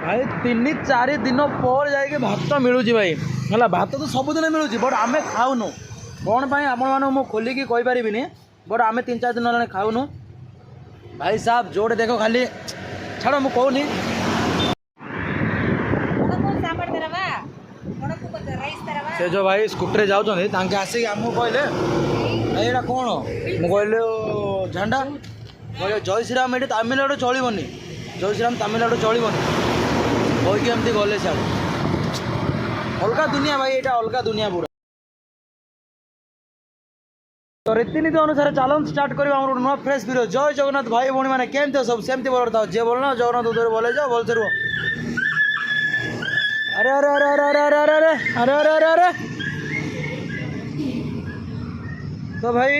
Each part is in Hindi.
भाई 3-4 दिन पर जाके भात मिलूँ भाई है। भात तो सबुदिन मिलूँ बट आम खाऊनु कौन पाई आपको खोलिकी कहीपरि बट आम 3-4 दिन है खाऊनु भाई साहब जोड़े देखो खाली छाड़ मु कहूनी से जो भाई स्कूटर जाऊँच आसिक आमको कहले भाई यहाँ कौन मु कहले झंडा कहले जय श्रीराम ये तमिलनाडु चलबनी जय श्रीराम तमिलनाडु चलबनी कहकी एमती गले साल अलग दुनिया भाई यहाँ अलग दुनिया पूरा। तो रीतिनीति अनुसार चलन स्टार्ट कर नुआ फ्रेश वीडियो जय जगन्नाथ भाई भौणी मैंने केमती सब सेमती बोल था जे बोलना जगन्नाथ उधर बोले जाओ बोलते रुह। अरे अरे अरे अरे अरे अरे अरे अरे अरे अरे अरे तो भाई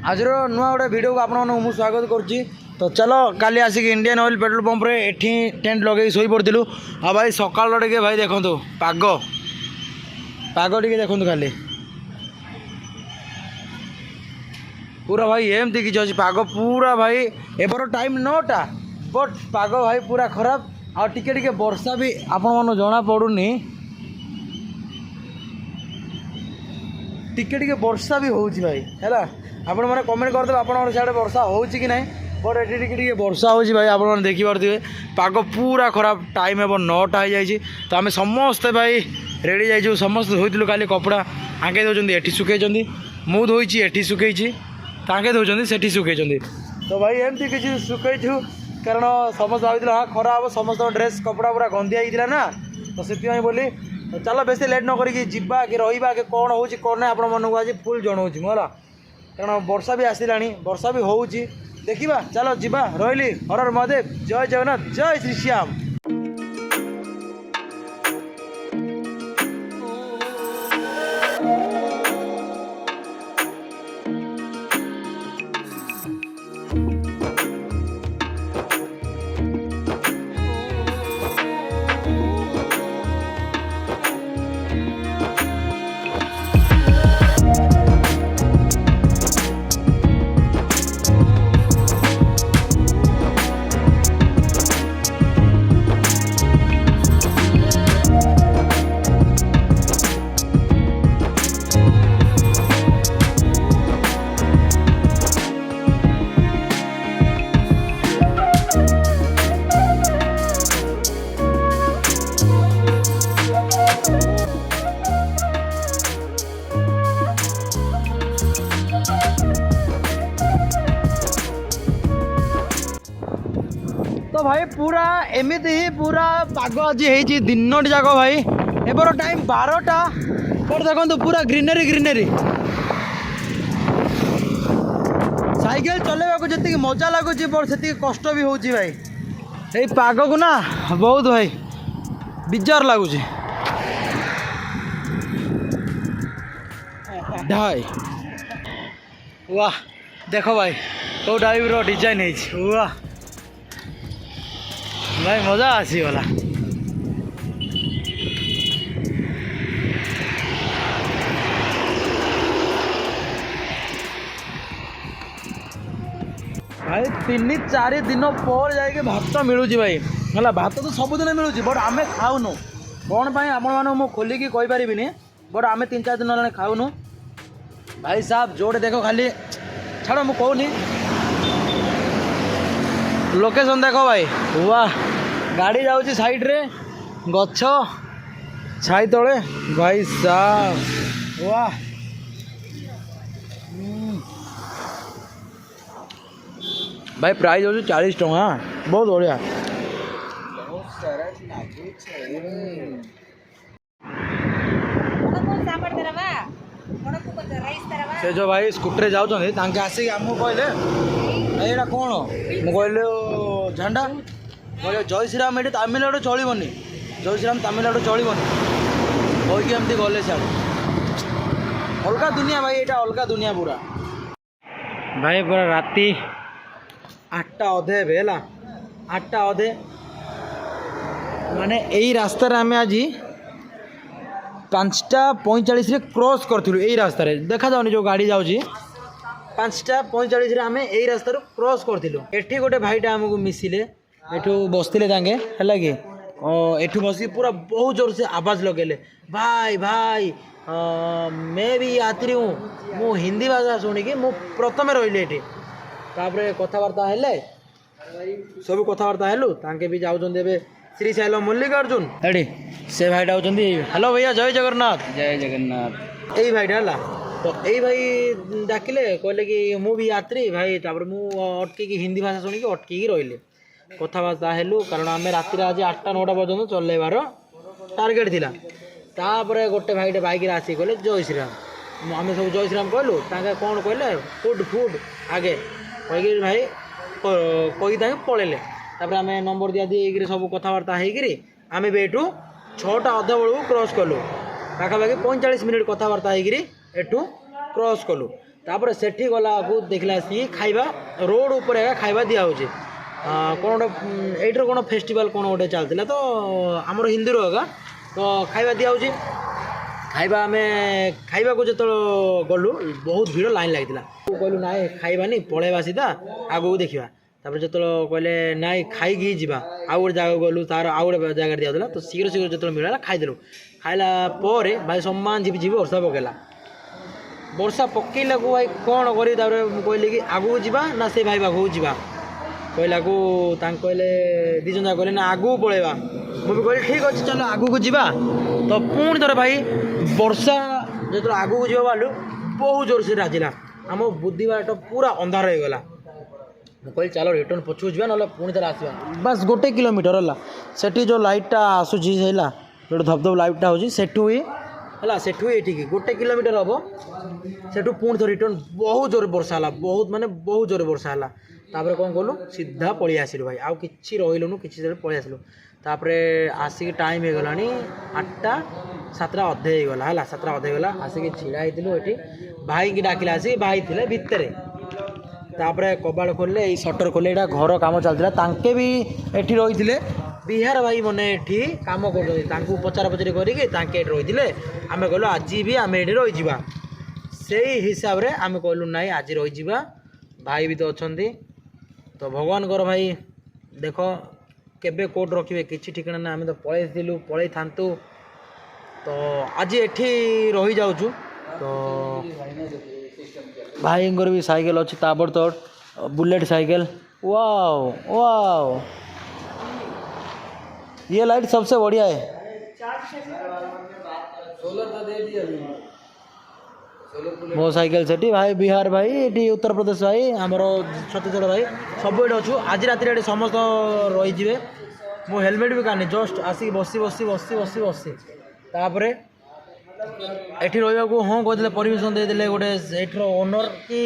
आज नुआ गोटे वीडियो को आपको स्वागत करुच्ची। तो चलो काली आसिक इंडियन ऑयल पेट्रोल पंप रे एठी टेंट लगे शोई पड़ू आ भाई सकाल टे भाई देखो पाग पाग टे देखो खाली पूरा भाई एमती किसी अच्छी पाग पूरा भाई एबर टाइम 9टा बट पाग भाई पूरा खराब आ टिके वर्षा भी आपण जना पड़ूनी टिके वर्षा भी होउची भाई है आपण मैंने कमेंट करदे आप सियाड़े वर्षा होउची कि नहीं बट ये टिके वर्षा होउची भाई आपण देखिपे पाग पूरा खराब टाइम एब 9टा हो जाए। तो आम समस्ते भाई रेडी जाइए समस्ते धोईलु काली कपड़ा आगे दौरान एटी सुखई मु धोई एटी सुखई ताके दौरान से सुखई। तो भाई एमती किसी सुखई कारण समस्त भाई हाँ खरा हम समस्त ड्रेस कपड़ा पूरा गंदिया होता ना तो से बोली चलो बेस लेट न करी जीवा कि रहा कि कौन हो कौन ना आप मन को आज फुल जनाऊँ है कारण वर्षा भी आसला वर्षा भी हो देखा चलो जीवा रही हर हर महादेव जय जगन्नाथ जय श्री श्याम। तो भाई पूरा एमती ही पूरा पाग आज हो दिन जाक भाई एबर टाइम 12टा पर देखो पूरा ग्रीनरी ग्रीनरी साइकेल चलेगा जी मजा लगुच से कष्ट भी हो भाई ये पाग को ना बहुत भाई बिजार लगुच ढाई वाह देखो भाई कौ टाइप डिजाइन है वाह भाई मजा आसीगला। भाई 3-4 दिन पर जाके भात मिलूँ भाई है भात तो सबुदिन मिलूँ बट आम खाऊनु कौन पाई आपको खोलिकी कहीपरि बट आम 3-4 दिन है खाऊनु भाई साहब जोड़े देखो खाली छाड़ मु कहूनी लोकेशन देखो भाई वाह गाड़ी जाऊँगी साइड रे गछ छाई तले भाई साहब वाह भाई प्राइस हो 40 टଙ୍କା बहुत बढ़िया से जो भाई स्कूटर जाऊँच आसिक आमको कहले भाई यहाँ कौन मु कहले झंडा कहले जय श्रीराम ये तमिलनाडु चलबनी जय श्रीराम तमिलनाडु चलबनी कहकी एमती गले साल अलग दुनिया भाई यहाँ अलग दुनिया पूरा भाई पूरा राति 8टा अधे है 8टा अधे माने यही रास्तार आम आज 5:45 क्रॉस करूँ यही रास्तार देखा जाऊनी जो गाड़ी जाऊँगी 5:45 आम यही रास्तार क्रॉस करूँ एठी गोटे भाईटा आमको मिसिले ଏଠୁ ବସିଥିଲେ ତାଙ୍କେ ହେଲା କି ଏଠୁ ବସିକି ପୁରା ବହୁତ ଜୋର ସେ ଆବାଜ ଲଗେଇଲେ ଭାଇ ଭାଇ ମେ ବି ଯାତ୍ରୀ ହୁଁ ମୁଁ ହିନ୍ଦୀ ଭାଷା ଶୁଣିକି ମୁଁ ପ୍ରଥମେ ରହିଲି ଏଠି ତାପରେ କଥାବାର୍ତ୍ତା ହେଲେ ସବୁ କଥାବାର୍ତ୍ତା ହେଲୁ ତାଙ୍କେ ବି ଯାଉଛନ୍ତି ଏବେ ଶ୍ରୀଶୈଳ ମଲ୍ଲିକାର୍ଜୁନ ଏଠି ସେ ଭାଇଟା ହେଉଛନ୍ତି ହ୍ୟାଲୋ ଭैया ଜୟ ଜଗନ୍ନାଥ ଏଇ ଭାଇଟା ହେଲା ତ ଏଇ ଭାଇ ଡାକିଲେ କହିଲେ କି ମୁଁ ବି ଯାତ୍ରୀ ଭାଇ ତାପରେ ମୁଁ ଅଟକିକି ହିନ୍ଦୀ ଭାଷା ଶୁଣିକି ଅଟକିକି ରହିଲି କଥାବାର୍ତ୍ତା ହେଲୁ କାରଣ ଆମେ ରାତିରେ ଆଜି 8ଟା 9ଟା ପର୍ଯ୍ୟନ୍ତ ଚଲେଇବାର ଟାର୍ଗେଟ୍ ଥିଲା ତାପରେ ଗୋଟେ ଭାଇଟେ ବାଇକ୍ରେ ଆସିକି କହିଲେ ଜୟ ଶ୍ରୀରାମ ଆମେ ସବୁ ଜୟ ଶ୍ରୀରାମ କହିଲୁ ତାଙ୍କେ କ'ଣ କହିଲେ ଫୁଡ୍ ଆଗେ କହିକି ଭାଇ କହିକି ତାଙ୍କେ ପଳେଇଲେ ତାପରେ ଆମେ ନମ୍ବର ଦିଆଦି ହେଇକିରି ସବୁ କଥାବାର୍ତ୍ତା ହେଇକିରି ଆମେ ବି ଏଠୁ 6ଟା ଅଧେ ବେଳକୁ କ୍ରସ୍ କଲୁ ପାଖାପାଖି 45 ମିନିଟ୍ କଥାବାର୍ତ୍ତା ହେଇକିରି ଏଠୁ କ୍ରସ୍ କଲୁ ତାପରେ ସେଠି ଗଲାକୁ ଦେଖିଲା ଆସିକି ଖାଇବା ରୋଡ଼ ଉପରେ ଏକା ଖାଇବା ଦିଆହେଉଛି କ'ଣ ଗୋଟେ ଏଇଠିର କ'ଣ ଫେଷ୍ଟିଭାଲ୍ କ'ଣ ଗୋଟେ ଚାଲିଥିଲା ତ ଆମର ହିନ୍ଦୀର ଏକା ତ ଖାଇବା ଦିଆହେଉଛି ଖାଇବା ଆମେ ଖାଇବାକୁ ଯେତେବେଳେ ଗଲୁ ବହୁତ ଭିଡ଼ ଲାଇନ୍ ଲାଗିଥିଲା କହିଲୁ ନାଇଁ ଖାଇବାନି ପଳେଇବା ସିଧା ଆଗକୁ ଦେଖିବା ତାପରେ ଯେତେବେଳେ କହିଲେ ନାଇଁ ଖାଇକି ଯିବା ଆଉ ଗୋଟେ ଜାଗାକୁ ଗଲୁ ତାର ଆଉ ଗୋଟେ ଜାଗାରେ ଦିଆହେଉଥିଲା ତ ଶୀଘ୍ର ଯେତେବେଳେ ମିଳିଲା ଖାଇଦେଲୁ ଖାଇଲା ପରେ ଭାଇ ସମାନ ଝିପି ବର୍ଷା ପକେଇଲା ବର୍ଷା ପକେଇଲାକୁ ଭାଇ କ'ଣ କରିବି ତାପରେ ମୁଁ କହିଲି କି ଆଗକୁ ଯିବା ନା ସେ ଭାଇ ପାଖକୁ ଯିବା କହିଲାକୁ ତାଙ୍କୁ କହିଲେ ଦୁଇ ଜଣ ଯାକ କହିଲେ ନା ଆଗକୁ ପଳେଇବା ମୁଁ ବି କହିଲି ଠିକ୍ ଅଛି ଚାଲ ଆଗକୁ ଯିବା ତ ପୁଣି ଥରେ ଭାଇ ବର୍ଷା ଯେତେବେଳେ ଆଗକୁ ଯିବା ବାଲୁ ବହୁତ ଜୋରସେ ରାଜିଲା ଆମ ବୁଦ୍ଧିବାଟ ପୁରା ଅନ୍ଧାର ହେଇଗଲା ମୁଁ କହିଲି ଚାଲ ରିଟର୍ନ ପଛକୁ ଯିବା ନହେଲେ ପୁଣି ଥରେ ଆସିବା ବାସ୍ 1 କିଲୋମିଟର ହେଲା ସେଠି ଯେଉଁ ଲାଇଟ୍ଟା ଆସୁଛି ହେଲା ଯେଉଁଠି ଧପଧପ ଲାଇଟ୍ଟା ହେଉଛି ସେଠୁ ହିଁ ହେଲା ସେଠୁ ଏଠିକି 1 କିଲୋମିଟର ହେବ ସେଠୁ ପୁଣି ଥରେ ରିଟର୍ନ ବହୁତ ଜୋରରେ ବର୍ଷା ହେଲା ବହୁତ ଜୋରରେ ବର୍ଷା ହେଲା ତାପରେ କ'ଣ କଲୁ ସିଧା ପଳେଇ ଆସିଲୁ ଭାଇ ଆଉ କିଛି ରହିଲୁନୁ କିଛି ପଳେଇ ଆସିଲୁ ତାପରେ ଆସିକି ଟାଇମ୍ ହେଇଗଲାଣି 8ଟା 7ଟା ଅଧେ ହେଇଗଲା ହେଲା 7ଟା ଅଧେ ହେଇଗଲା ଆସିକି ଛିଡ଼ା ହେଇଥିଲୁ ଏଠି ଭାଇକି ଡାକିଲା ଆସିକି ଭାଇ ଥିଲେ ଭିତରେ ତାପରେ କବାଟ ଖୋଲିଲେ ଏଇ ସଟର ଖୋଲିଲେ ଏଇଟା ଘର କାମ ଚାଲିଥିଲା ତାଙ୍କେ ବି ଏଠି ରହିଥିଲେ ବିହାର ଭାଇ ମାନେ ଏଠି କାମ କରୁଛନ୍ତି ତାଙ୍କୁ ପଚରାପଚରି କରିକି ତାଙ୍କେ ଏଠି ରହିଥିଲେ ଆମେ କହିଲୁ ଆଜି ବି ଆମେ ଏଠି ରହିଯିବା ସେଇ ହିସାବରେ ଆମେ କହିଲୁ ନାଇଁ ଆଜି ରହିଯିବା ଭାଇ ବି ତ ଅଛନ୍ତି ତ ଭଗବାନଙ୍କର ଭାଇ ଦେଖ କେବେ କୋର୍ଟ ରଖିବେ କିଛି ଠିକଣା ନାହିଁ ଆମେ ତ ପଳେଇଥାନ୍ତୁ ତ ଆଜି ଏଠି ରହିଯାଉଛୁ ତ ଭାଇଙ୍କର ବି ସାଇକେଲ ଅଛି ताबड़तोड़ बुलेट साइकिल वाओ ये लाइट सबसे बढ़िया है मो साइकेल सेठी भाई बिहार भाई ये उत्तर प्रदेश भाई आमर छत्तीसगढ़ भाई सब ये अच्छु आज रात समस्त रही मो हेलमेट भी कानी जस्ट आसिक बसी तापर एठी रहा हाँ कहते परमिशन देदेले गोटे एठर ओनर कि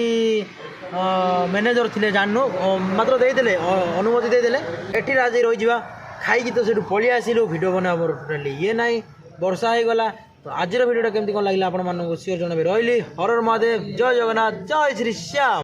मैनेजर थे जानू मात्र देदेले अनुमति देदेले एठी आज रही खाई तो सेठू पलि आसिलु भिडियो बना टोटाली ये ना वर्षा हो गला तो आज भिडियोटा केमती कौन लगे आप सियोर जनबे रही हर हर महादेव जय जगन्नाथ जय श्री श्याम।